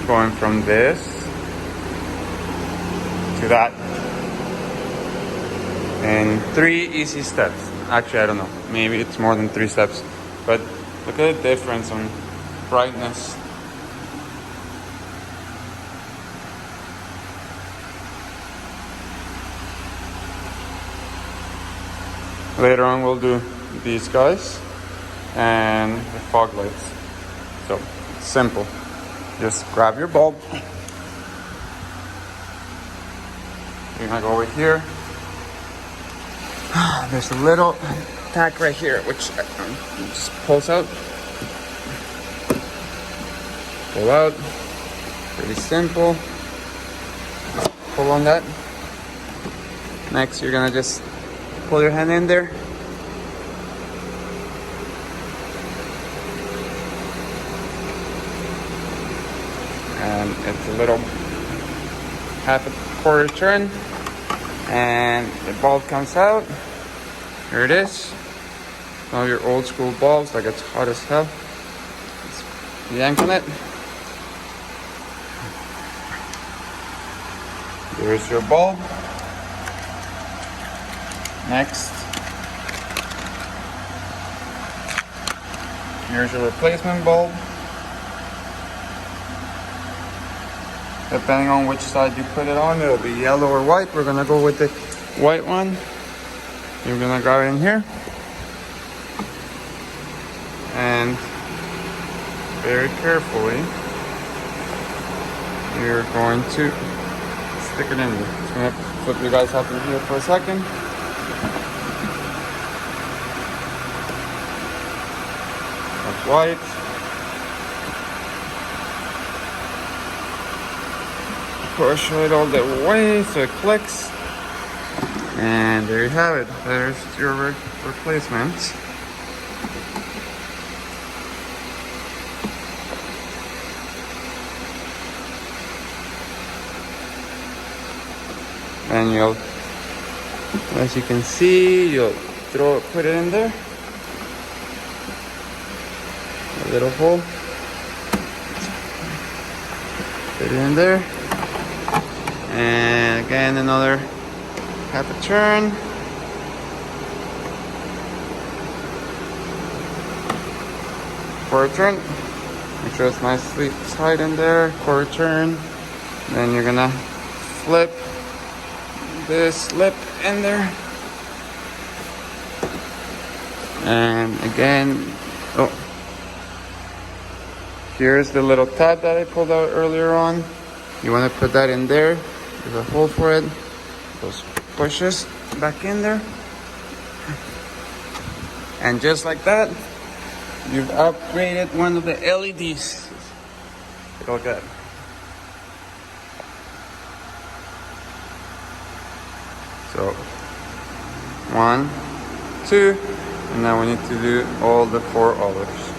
going from this to that in 3 easy steps. Actually, I don't know, maybe it's more than 3 steps, but look at the difference on brightness. Later on we'll do these guys and the fog lights. So simple, just grab your bulb. You're gonna go over here. There's a little tack right here which just pulls out. Pull out, pretty simple. Just pull on that. Next you're gonna just pull your hand in there. And it's a little half a quarter turn and the bulb comes out. Here it is. One of your old school bulbs, like it's hot as hell. Just yank on it. There's your bulb. Next, here's your replacement bulb. Depending on which side you put it on, it'll be yellow or white. We're gonna go with the white one. You're gonna grab it in here. And very carefully, you're going to stick it in there. Just gonna flip you guys up in here for a second. That's white. Push it all the way so it clicks. And there you have it. There's your replacement. And you'll, as you can see, you'll put it in there. A little hole. Put it in there. And again, another half a turn. Quarter turn. Make sure it's nicely tight in there. Quarter turn. Then you're gonna flip this lip in there. And again, oh, here's the little tab that I pulled out earlier on. You want to put that in there. There's a hole for it. Those pushes back in there. And just like that, you've upgraded one of the LEDs. Take a look at that. So, 1, 2, and now we need to do all the 4 others.